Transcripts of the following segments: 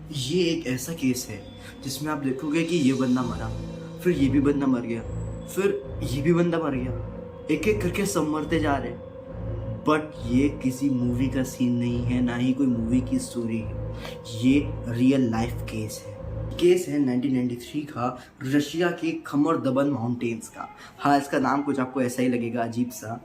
ये एक ऐसा केस है जिसमें आप देखोगे कि ये बंदा मरा, फिर ये भी बंदा मर गया, फिर ये भी बंदा मर गया, एक एक करके सब मरते जा रहे हैं। बट ये किसी मूवी का सीन नहीं है, ना ही कोई मूवी की स्टोरी है, ये रियल लाइफ केस है। केस है 1993 का, रशिया के खमर दबन माउंटेन्स का। हाँ, इसका नाम कुछ आपको ऐसा ही लगेगा, अजीब सा।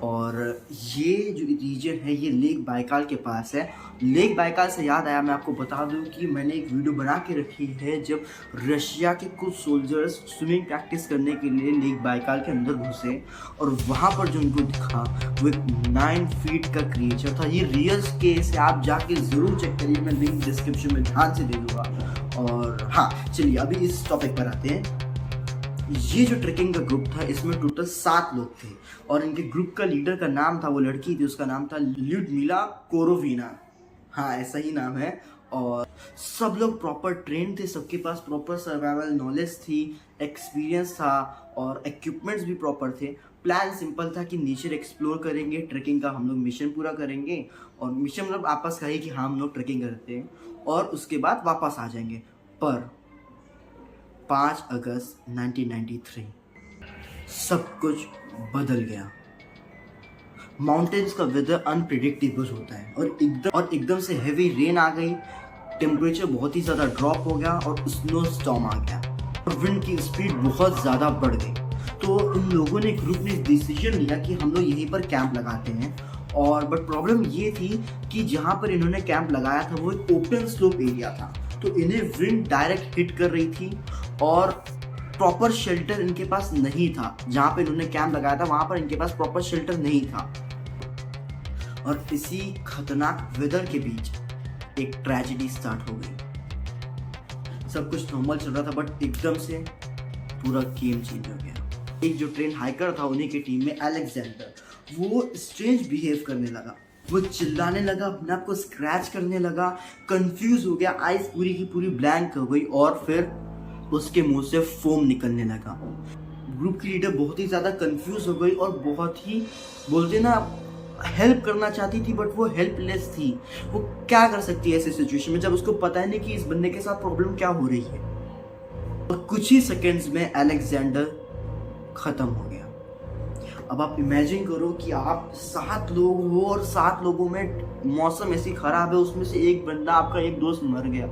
और ये जो रीजन है ये लेक बाइकाल के पास है। लेक बाइकाल से याद आया, मैं आपको बता दूं कि मैंने एक वीडियो बना के रखी है जब रशिया के कुछ सोल्जर्स स्विमिंग प्रैक्टिस करने के लिए लेक बाइकाल के अंदर घुसे और वहाँ पर जो उनको दिखा वो एक 9 फीट का क्रिएचर था। ये रियल केस है, आप जाके ज़रूर चेक करिए, मैं लिंक डिस्क्रिप्शन में ध्यान से दे दूँगा। और हाँ, चलिए अभी इस टॉपिक पर आते हैं। ये जो ट्रेकिंग का ग्रुप था इसमें टोटल 7 लोग थे और इनके ग्रुप का लीडर का नाम था, वो लड़की थी, उसका नाम था ल्यूडमिला कोरोविना। हाँ, ऐसा ही नाम है। और सब लोग प्रॉपर ट्रेन थे, सबके पास प्रॉपर सर्वाइवल नॉलेज थी, एक्सपीरियंस था और इक्विपमेंट्स भी प्रॉपर थे। प्लान सिंपल था कि नेचर एक्सप्लोर करेंगे, ट्रेकिंग का हम लोग मिशन पूरा करेंगे। और मिशन मतलब आपस का ही कि हाँ हम लोग ट्रेकिंग करते हैं और उसके बाद वापस आ जाएंगे। पर 5 अगस्त 1993 सब कुछ बदल गया। माउंटेन्स का वेदर अनप्रिडिक्टेबल होता है और एकदम से हेवी रेन आ गई, टेम्परेचर बहुत ही ज़्यादा ड्रॉप हो गया और स्नो स्टॉर्म आ गया और विंड की स्पीड बहुत ज़्यादा बढ़ गई। तो इन लोगों ने ग्रुप ने डिसीजन लिया कि हम लोग यहीं पर कैंप लगाते हैं। और बट प्रॉब्लम ये थी कि जहाँ पर इन्होंने कैंप लगाया था वो एक ओपन स्लोप एरिया था, तो इन्हें विंड डायरेक्ट हिट कर रही थी और प्रॉपर शेल्टर इनके पास नहीं था। जहाँ पे इन्होंने कैंप लगाया था वहाँ पर इनके पास प्रॉपर शेल्टर नहीं था। और इसी खतरनाक वेदर के बीच एक ट्रेजेडी स्टार्ट हो गई। सब कुछ नॉर्मल चल रहा था बट एकदम से पूरा गेम चेंज हो गया। एक जो ट्रेन हाइकर था उन्हीं की टीम में अलेक्जेंडर, वो स्ट्रेंज बिहेव करने लगा, वो चिल्लाने लगा, अपने आप को स्क्रैच करने लगा, कंफ्यूज हो गया, आइज पूरी की पूरी ब्लैंक हो गई और फिर उसके मुंह से फोम निकलने लगा। ग्रुप की लीडर बहुत ही ज़्यादा कंफ्यूज हो गई और बहुत ही बोलते ना हेल्प करना चाहती थी बट वो हेल्पलेस थी। वो क्या कर सकती है ऐसी सिचुएशन में जब उसको पता है नहीं कि इस बंदे के साथ प्रॉब्लम क्या हो रही है। और कुछ ही सेकेंड्स में अलेक्जेंडर खत्म हो गया। अब आप इमेजिन करो कि आप 7 लोग हो और 7 लोगों में मौसम ऐसी खराब है, उसमें से एक बंदा आपका एक दोस्त मर गया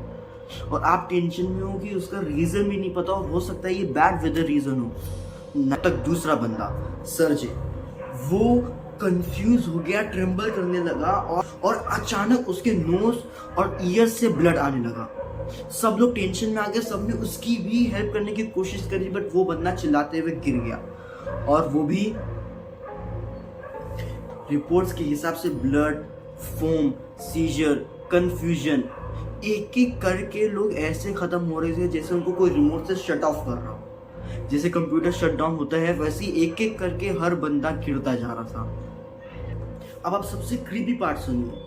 और आप टेंशन में हो कि उसका रीजन भी नहीं पता और हो सकता है ये बैड वेदर रीजन हो। न तक दूसरा बंदा सर्जे, वो कंफ्यूज हो गया, ट्रेम्बल करने लगा और अचानक उसके नोज और ईयर से ब्लड आने लगा। सब लोग टेंशन में आ गए, सबने उसकी भी हेल्प करने की कोशिश करी बट वो बंदा चिल्लाते हुए गिर गया और वो भी रिपोर्ट्स के हिसाब से ब्लड, फोम, सीजर, कंफ्यूजन, एक एक करके लोग ऐसे खत्म हो रहे थे जैसे उनको कोई रिमोट से शट ऑफ कर रहा हो। जैसे कंप्यूटर शट डाउन होता है वैसे ही एक एक करके हर बंदा गिरता जा रहा था। अब आप सबसे क्रीपी पार्ट सुनिए।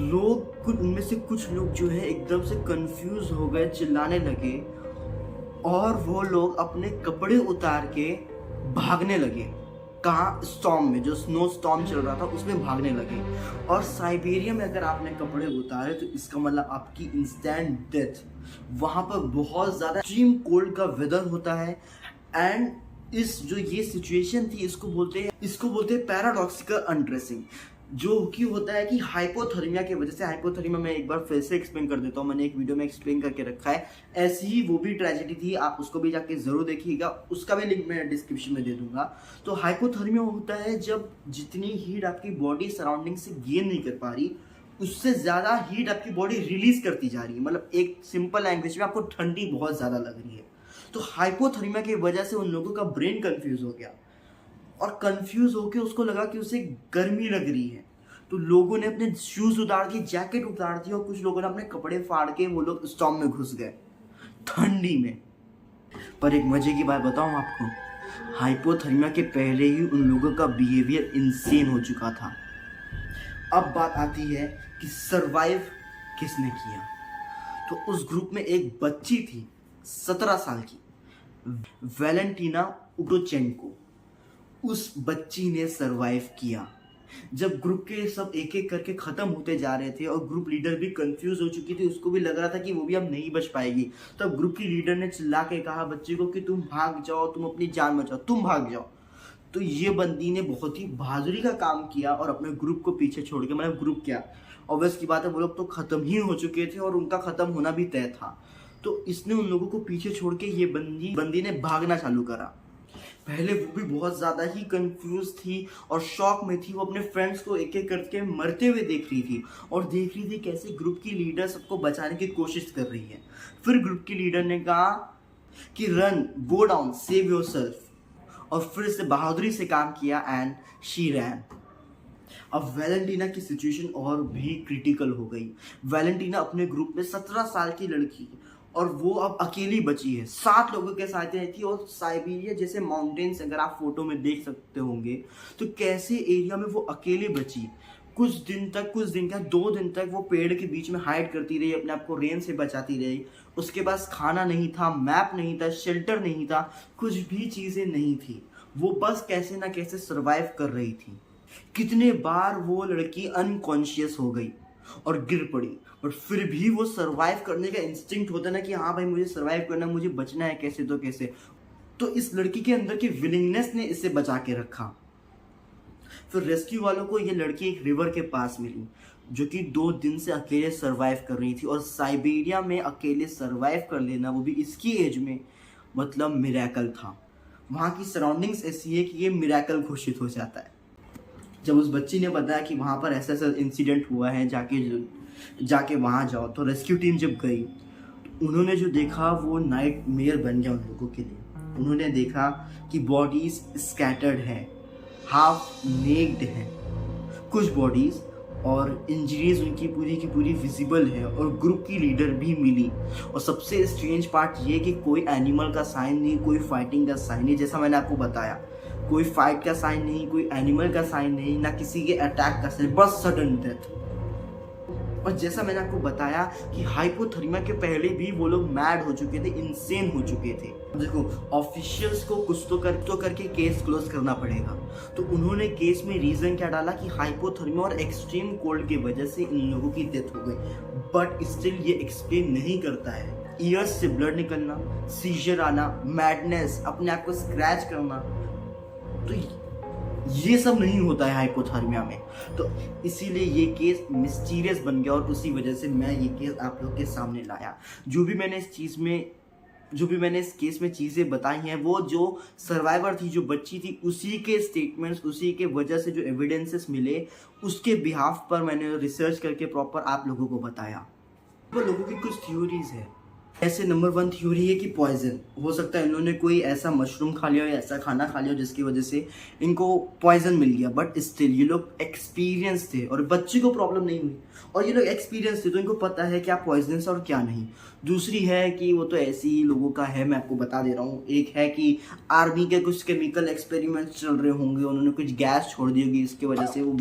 लोग उनमें से कुछ लोग जो है एकदम से कंफ्यूज हो गए, चिल्लाने लगे और वो लोग अपने कपड़े उतार के भागने लगे। कहाँ? स्टॉर्म में, जो स्नो स्टॉर्म चल रहा था उसमें भागने लगे। और साइबेरिया में अगर आपने कपड़े उतारे तो इसका मतलब आपकी इंस्टेंट डेथ। वहाँ पर बहुत ज़्यादा एक्सट्रीम कोल्ड का वेदर होता है एंड इस जो ये सिचुएशन थी इसको बोलते हैं पैराडॉक्सिकल अनड्रेसिंग, जो कि होता है कि हाइपोथर्मिया की वजह से। हाइपोथर्मिया मैं एक बार फिर से एक्सप्लेन कर देता हूँ, मैंने एक वीडियो में एक्सप्लेन करके रखा है। ऐसी ही वो भी ट्रेजेडी थी, आप उसको भी जाके जरूर देखिएगा, उसका भी लिंक मैं डिस्क्रिप्शन में दे दूंगा। तो हाइपोथर्मिया होता है जब जितनी हीट आपकी बॉडी सराउंडिंग से गेन नहीं कर पा रही उससे ज़्यादा हीट आपकी बॉडी रिलीज करती जा रही है। मतलब एक सिंपल लैंग्वेज में आपको ठंडी बहुत ज़्यादा लग रही है। तो हाइपोथर्मिया की वजह से उन लोगों का ब्रेन कंफ्यूज हो गया और कंफ्यूज होकर उसको लगा कि उसे गर्मी लग रही है। तो लोगों ने अपने शूज उतार दिए, जैकेट उतार दी और कुछ लोगों ने अपने कपड़े फाड़ के वो लोग स्टॉर्म में घुस गए ठंडी में। पर एक मजे की बात बताऊं आपको, हाइपोथर्मिया के पहले ही उन लोगों का बिहेवियर इंसेन हो चुका था। अब बात आती है कि सरवाइव किसने किया। तो उस ग्रुप में एक बच्ची थी 17 साल की, वैलेंटीना उटोचेंको। उस बच्ची ने सरवाइव किया जब ग्रुप के सब एक एक करके खत्म होते जा रहे थे और ग्रुप लीडर भी कंफ्यूज हो चुकी थी, उसको भी लग रहा था कि वो भी अब नहीं बच पाएगी, तब ग्रुप की लीडर ने चिल्ला के कहा बच्चे को कि तुम भाग जाओ, तुम अपनी जान बचाओ, तुम भाग जाओ। तो ये बंदी ने बहुत ही बहादुरी का काम किया और अपने ग्रुप को पीछे छोड़ के, मतलब ग्रुप क्या, ऑब्वियस की बात है, वो लोग तो खत्म ही हो चुके थे और उनका खत्म होना भी तय था। तो इसने उन लोगों को पीछे छोड़ के ये बंदी ने भागना चालू करा। पहले वो भी बहुत ज़्यादा ही कंफ्यूज थी और शॉक में थी। वो अपने फ्रेंड्स को एक एक करके मरते हुए देख रही थी और देख रही थी कैसे ग्रुप की लीडर सबको बचाने की कोशिश कर रही है। फिर ग्रुप की लीडर ने कहा कि run, go down, save yourself, और फिर से बहादुरी से काम किया एंड शी रैन। अब वैलेंटीना की सिचुएशन और भी क्रिटिकल हो गई। वैलेंटीना अपने ग्रुप में 17 साल की लड़की और वो अब अकेली बची है, 7 लोगों के साथ रहती है और साइबेरिया जैसे माउंटेन्स अगर आप फोटो में देख सकते होंगे तो कैसे एरिया में वो अकेली बची। कुछ दिन क्या 2 दिन तक वो पेड़ के बीच में हाइड करती रही, अपने आप को रेन से बचाती रही। उसके पास खाना नहीं था, मैप नहीं था, शेल्टर नहीं था, कुछ भी चीज़ें नहीं थी। वो बस कैसे ना कैसे सर्वाइव कर रही थी। कितने बार वो लड़की अनकॉन्शियस हो गई और गिर पड़ी, बट फिर भी वो सरवाइव करने का इंस्टिंक्ट होता है ना कि हाँ भाई मुझे सरवाइव करना, मुझे बचना है कैसे तो कैसे। तो इस लड़की के अंदर की विलिंगनेस ने इसे बचा के रखा। फिर रेस्क्यू वालों को ये लड़की एक रिवर के पास मिली जो कि 2 दिन से अकेले सरवाइव कर रही थी। और साइबेरिया में अकेले सरवाइव कर लेना, वो भी इसकी एज में, मतलब मिरेकल था। वहाँ की सराउंडिंग्स ऐसी है कि ये मिरेकल घोषित हो जाता है। जब उस बच्ची ने बताया कि वहाँ पर ऐसा ऐसा इंसिडेंट हुआ है, जाके वहाँ जाओ, तो रेस्क्यू टीम जब गई तो उन्होंने जो देखा वो नाइट मेयर बन गया उन लोगों के लिए। उन्होंने देखा कि बॉडीज स्कैटर्ड है, हाफ नेक्ड है कुछ बॉडीज, और इंजरीज उनकी पूरी की पूरी विजिबल है, और ग्रुप की लीडर भी मिली। और सबसे स्ट्रेंज पार्ट ये कि कोई एनिमल का साइन नहीं, कोई फाइटिंग का साइन नहीं। जैसा मैंने आपको बताया, कोई फाइट का साइन नहीं, कोई एनिमल का साइन नहीं, ना किसी के अटैक का साइन, बस सडन डेथ। और जैसा मैंने आपको बताया कि हाइपोथर्मिया के पहले भी वो लोग मैड हो चुके थे, इंसेन हो चुके थे। देखो, ऑफिशियल्स को कुछ तो करके केस क्लोज करना पड़ेगा। तो उन्होंने केस में रीजन क्या डाला कि हाइपोथर्मिया और एक्सट्रीम कोल्ड की वजह से इन लोगों की डेथ हो गई। बट स्टिल ये एक्सप्लेन नहीं करता है ईयर्स से ब्लड निकलना, सीजर आना, मैडनेस, अपने आप को स्क्रैच करना, तो ये सब नहीं होता है हाइपोथर्मिया में। तो इसीलिए ये केस मिस्टीरियस बन गया और उसी वजह से मैं ये केस आप लोग के सामने लाया। जो भी मैंने इस केस में चीज़ें बताई हैं, वो जो सर्वाइवर थी, जो बच्ची थी, उसी के स्टेटमेंट्स, उसी के वजह से जो एविडेंसेस मिले, उसके बिहाफ पर मैंने रिसर्च करके प्रॉपर आप लोगों को बताया। वो लोगों की कुछ थ्योरीज है। ऐसे नंबर 1 थ्योरी है कि पॉइजन हो सकता है, इन्होंने कोई ऐसा मशरूम खा लिया या ऐसा खाना खा लिया जिसकी वजह से इनको पॉइजन मिल गया। बट स्टिल ये लोग एक्सपीरियंस थे और बच्चे को प्रॉब्लम नहीं हुई, और ये लोग एक्सपीरियंस थे तो इनको पता है क्या पॉइजनस और क्या नहीं। दूसरी है कि वो तो ऐसे ही लोगों का है, मैं आपको बता दे रहा हूँ। एक है कि आर्मी के कुछ केमिकल एक्सपेरिमेंट्स चल रहे होंगे, उन्होंने कुछ गैस छोड़ दी होगी, इसकी वजह से वो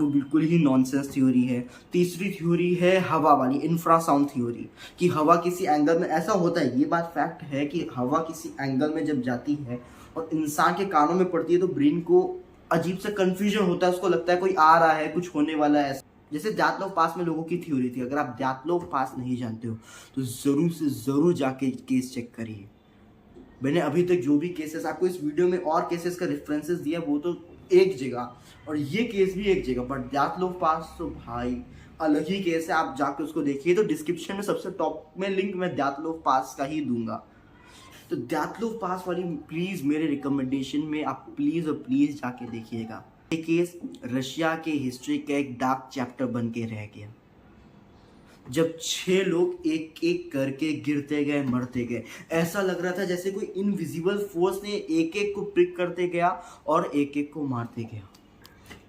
बिल्कुल ही नॉनसेंस थ्योरी है। तीसरी थ्योरी है हवा वाली, इंफ्रासाउंड थ्योरी, कि हवा किसी एंगल में, ऐसा होता है, ये बात फैक्ट है कि हवा किसी एंगल में जब जाती है और इंसान के कानों में पड़ती है तो ब्रेन को अजीब सा कंफ्यूजन होता है, उसको लगता है कोई आ रहा है, कुछ होने वाला है। जैसे जातलोव पास में लोगों की थ्योरी थी। अगर आप जातलोव पास नहीं जानते हो तो ज़रूर से ज़रूर जाके केस चेक करिए। मैंने अभी तक जो भी केसेस आपको इस वीडियो में और केसेस का रेफरेंसेस दिया वो तो एक जगह, और ये केस भी एक जगह, बट जातलोव पास तो भाई अलग ही केस है। आप जाके उसको देखिए। तो डिस्क्रिप्शन में सबसे टॉप में लिंक मैं जातलोव पास का ही दूंगा। तो जातलोव पास वाली प्लीज़ मेरे रिकमेंडेशन में आप प्लीज़ और प्लीज़ जाके देखिएगा। ये केस रशिया के हिस्ट्री का एक डार्क चैप्टर बन के रह गया, जब 6 लोग एक एक करके गिरते गए, मरते गए। ऐसा लग रहा था जैसे कोई इनविजिबल फोर्स ने एक एक को पिक करते गया और एक एक को मारते गया।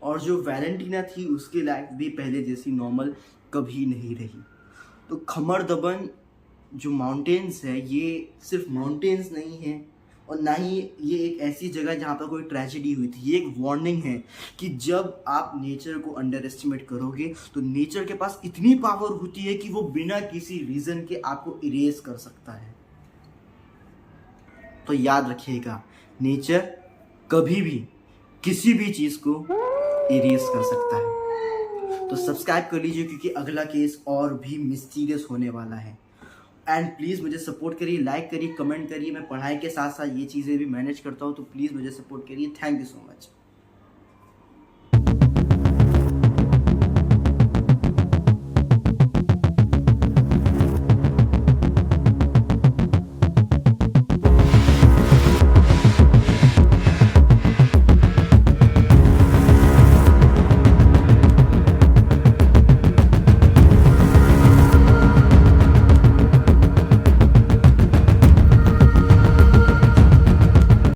और जो वैलेंटीना थी उसकी लाइफ भी पहले जैसी नॉर्मल कभी नहीं रही। तो खमर दबन जो माउंटेन्स है, ये सिर्फ माउंटेन्स नहीं है और ना ही ये एक ऐसी जगह जहाँ पर कोई ट्रेजेडी हुई थी। ये एक वार्निंग है कि जब आप नेचर को अंडर एस्टिमेट करोगे तो नेचर के पास इतनी पावर होती है कि वो बिना किसी रीज़न के आपको इरेज कर सकता है। तो याद रखिएगा, नेचर कभी भी किसी भी चीज़ को इरेज कर सकता है। तो सब्सक्राइब कर लीजिए क्योंकि अगला केस और भी मिस्टीरियस होने वाला है। एंड प्लीज़ मुझे सपोर्ट करिए, लाइक करिए, कमेंट करिए। मैं पढ़ाई के साथ साथ ये चीज़ें भी मैनेज करता हूँ, तो प्लीज़ मुझे सपोर्ट करिए। Thank you so much.